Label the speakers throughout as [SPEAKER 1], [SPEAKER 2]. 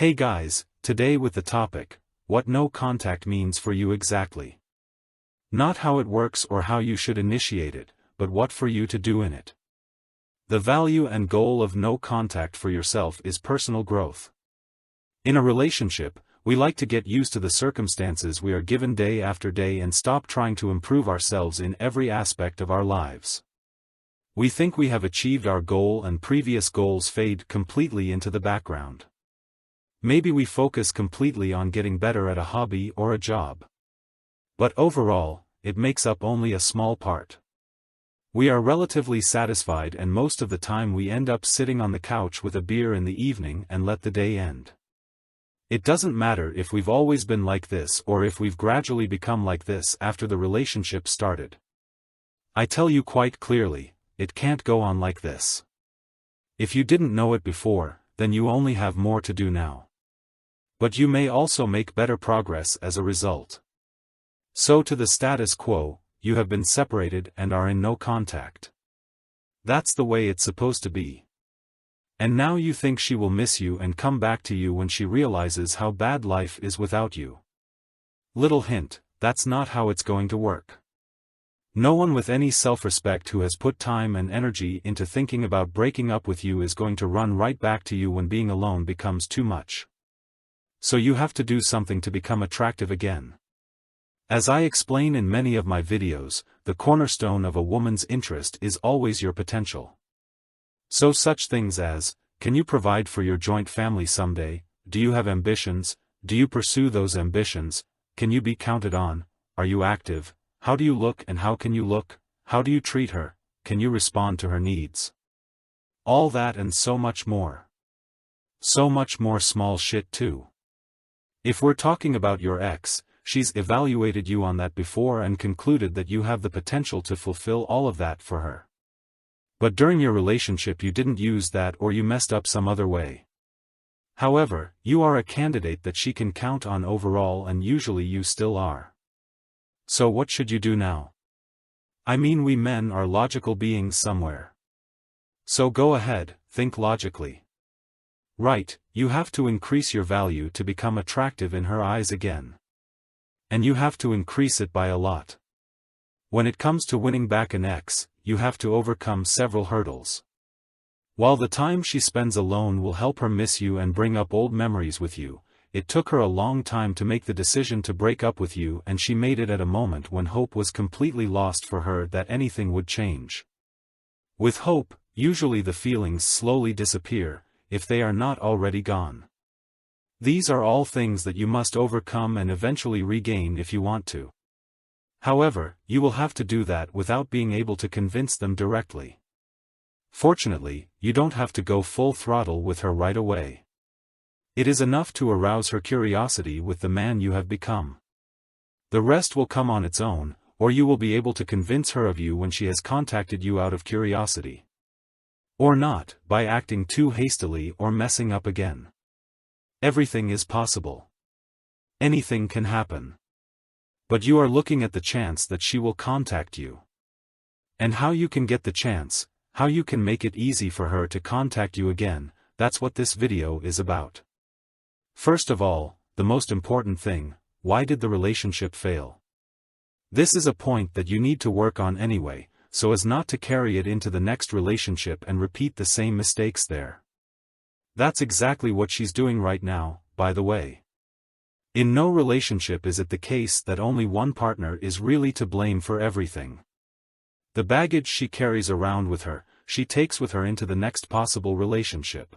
[SPEAKER 1] Hey guys, today with the topic, what no contact means for you exactly. Not how it works or how you should initiate it, but what for you to do in it. The value and goal of no contact for yourself is personal growth. In a relationship, we like to get used to the circumstances we are given day after day and stop trying to improve ourselves in every aspect of our lives. We think we have achieved our goal and previous goals fade completely into the background. Maybe we focus completely on getting better at a hobby or a job. But overall, it makes up only a small part. We are relatively satisfied and most of the time we end up sitting on the couch with a beer in the evening and let the day end. It doesn't matter if we've always been like this or if we've gradually become like this after the relationship started. I tell you quite clearly, it can't go on like this. If you didn't know it before, then you only have more to do now. But you may also make better progress as a result. So to the status quo, you have been separated and are in no contact. That's the way it's supposed to be. And now you think she will miss you and come back to you when she realizes how bad life is without you. Little hint, that's not how it's going to work. No one with any self-respect who has put time and energy into thinking about breaking up with you is going to run right back to you when being alone becomes too much. So you have to do something to become attractive again. As I explain in many of my videos, the cornerstone of a woman's interest is always your potential. So such things as, can you provide for your joint family someday? Do you have ambitions? Do you pursue those ambitions? Can you be counted on? Are you active? How do you look and how can you look? How do you treat her? Can you respond to her needs? All that and so much more. So much more small shit too. If we're talking about your ex, she's evaluated you on that before and concluded that you have the potential to fulfill all of that for her. But during your relationship you didn't use that or you messed up some other way. However, you are a candidate that she can count on overall and usually you still are. So what should you do now? I mean, we men are logical beings somewhere. So go ahead, think logically. Right, you have to increase your value to become attractive in her eyes again. And you have to increase it by a lot. When it comes to winning back an ex, you have to overcome several hurdles. While the time she spends alone will help her miss you and bring up old memories with you, it took her a long time to make the decision to break up with you, and she made it at a moment when hope was completely lost for her that anything would change. With hope, usually the feelings slowly disappear, if they are not already gone. These are all things that you must overcome and eventually regain if you want to. However, you will have to do that without being able to convince them directly. Fortunately, you don't have to go full throttle with her right away. It is enough to arouse her curiosity with the man you have become. The rest will come on its own, or you will be able to convince her of you when she has contacted you out of curiosity. Or not, by acting too hastily or messing up again. Everything is possible. Anything can happen. But you are looking at the chance that she will contact you. And how you can get the chance, how you can make it easy for her to contact you again, that's what this video is about. First of all, the most important thing, why did the relationship fail? This is a point that you need to work on anyway, so as not to carry it into the next relationship and repeat the same mistakes there. That's exactly what she's doing right now, by the way. In no relationship is it the case that only one partner is really to blame for everything. The baggage she carries around with her, she takes with her into the next possible relationship.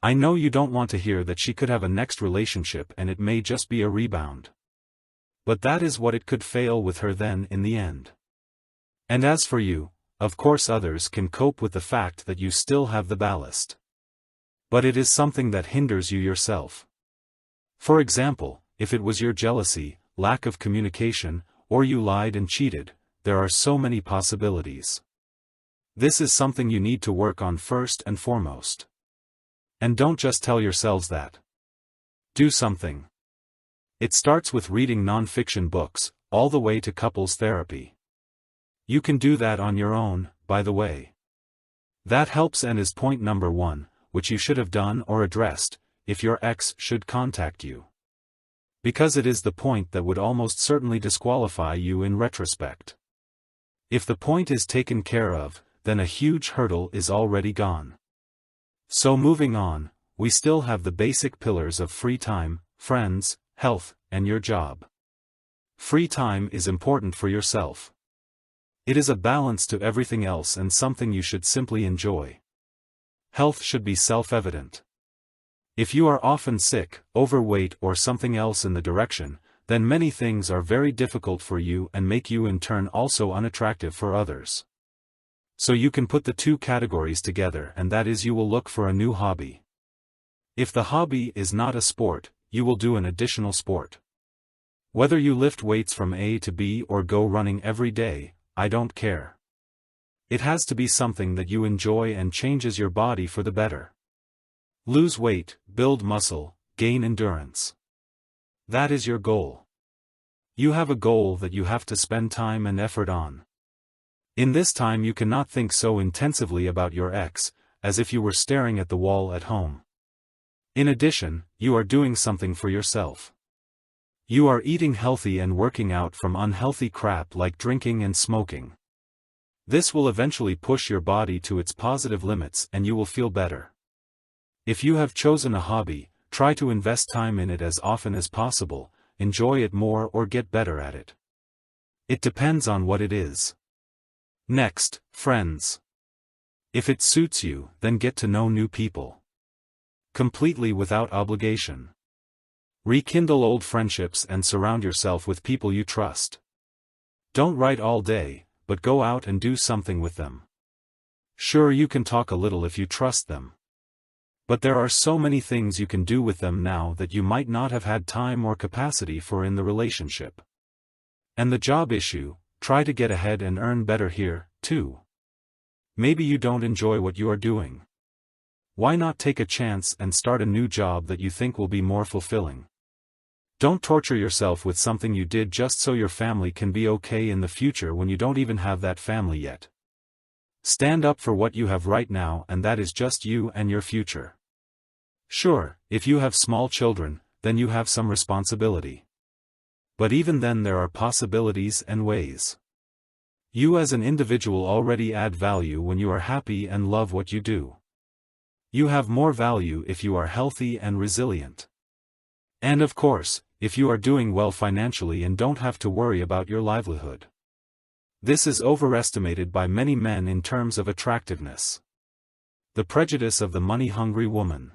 [SPEAKER 1] I know you don't want to hear that she could have a next relationship and it may just be a rebound. But that is what it could fail with her then in the end. And as for you, of course others can cope with the fact that you still have the ballast. But it is something that hinders you yourself. For example, if it was your jealousy, lack of communication, or you lied and cheated, there are so many possibilities. This is something you need to work on first and foremost. And don't just tell yourselves that. Do something. It starts with reading non-fiction books, all the way to couples therapy. You can do that on your own, by the way. That helps and is point number 1, which you should have done or addressed. if your ex should contact you. Because it is the point that would almost certainly disqualify you in retrospect. If the point is taken care of, then a huge hurdle is already gone. So moving on, we still have the basic pillars of free time, friends, health, and your job. Free time is important for yourself. It is a balance to everything else and something you should simply enjoy. Health should be self-evident. If you are often sick, overweight, or something else in the direction, then many things are very difficult for you and make you in turn also unattractive for others. So you can put the two categories together, and that is you will look for a new hobby. If the hobby is not a sport, you will do an additional sport. Whether you lift weights from A to B or go running every day, I don't care. It has to be something that you enjoy and changes your body for the better. Lose weight, build muscle, gain endurance. That is your goal. You have a goal that you have to spend time and effort on. In this time you cannot think so intensively about your ex, as if you were staring at the wall at home. In addition, you are doing something for yourself. You are eating healthy and working out from unhealthy crap like drinking and smoking. This will eventually push your body to its positive limits and you will feel better. If you have chosen a hobby, try to invest time in it as often as possible, enjoy it more or get better at it. It depends on what it is. Next, friends. If it suits you, then get to know new people. Completely without obligation. Rekindle old friendships and surround yourself with people you trust. Don't write all day, but go out and do something with them. Sure, you can talk a little if you trust them. But there are so many things you can do with them now that you might not have had time or capacity for in the relationship. And the job issue, try to get ahead and earn better here, too. Maybe you don't enjoy what you are doing. Why not take a chance and start a new job that you think will be more fulfilling? Don't torture yourself with something you did just so your family can be okay in the future when you don't even have that family yet. Stand up for what you have right now, and that is just you and your future. Sure, if you have small children, then you have some responsibility. But even then there are possibilities and ways. You as an individual already add value when you are happy and love what you do. You have more value if you are healthy and resilient. And of course, if you are doing well financially and don't have to worry about your livelihood. This is overestimated by many men in terms of attractiveness. The prejudice of the money-hungry woman.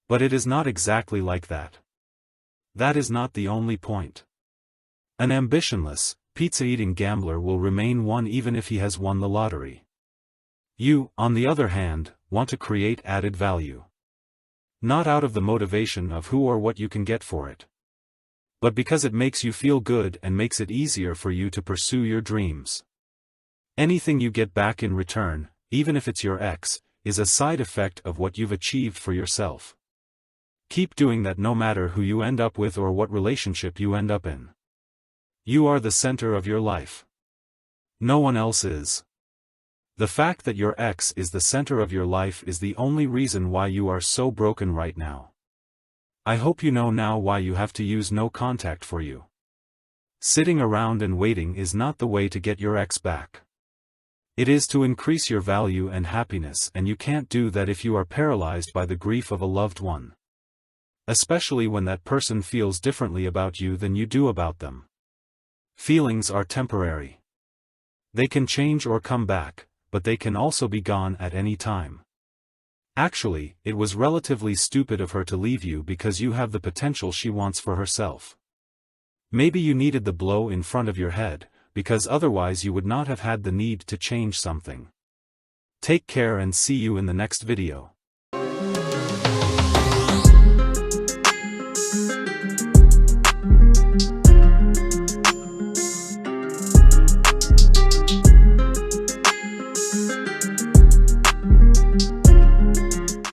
[SPEAKER 1] But it is not exactly like that. That is not the only point. An ambitionless, pizza-eating gambler will remain one even if he has won the lottery. You, on the other hand, want to create added value. Not out of the motivation of who or what you can get for it. But because it makes you feel good and makes it easier for you to pursue your dreams. Anything you get back in return, even if it's your ex, is a side effect of what you've achieved for yourself. Keep doing that no matter who you end up with or what relationship you end up in. You are the center of your life. No one else is. The fact that your ex is the center of your life is the only reason why you are so broken right now. I hope you know now why you have to use no contact for you. Sitting around and waiting is not the way to get your ex back. It is to increase your value and happiness, and you can't do that if you are paralyzed by the grief of a loved one. Especially when that person feels differently about you than you do about them. Feelings are temporary. They can change or come back, but they can also be gone at any time. Actually, it was relatively stupid of her to leave you because you have the potential she wants for herself. Maybe you needed the blow in front of your head, because otherwise you would not have had the need to change something. Take care and see you in the next video.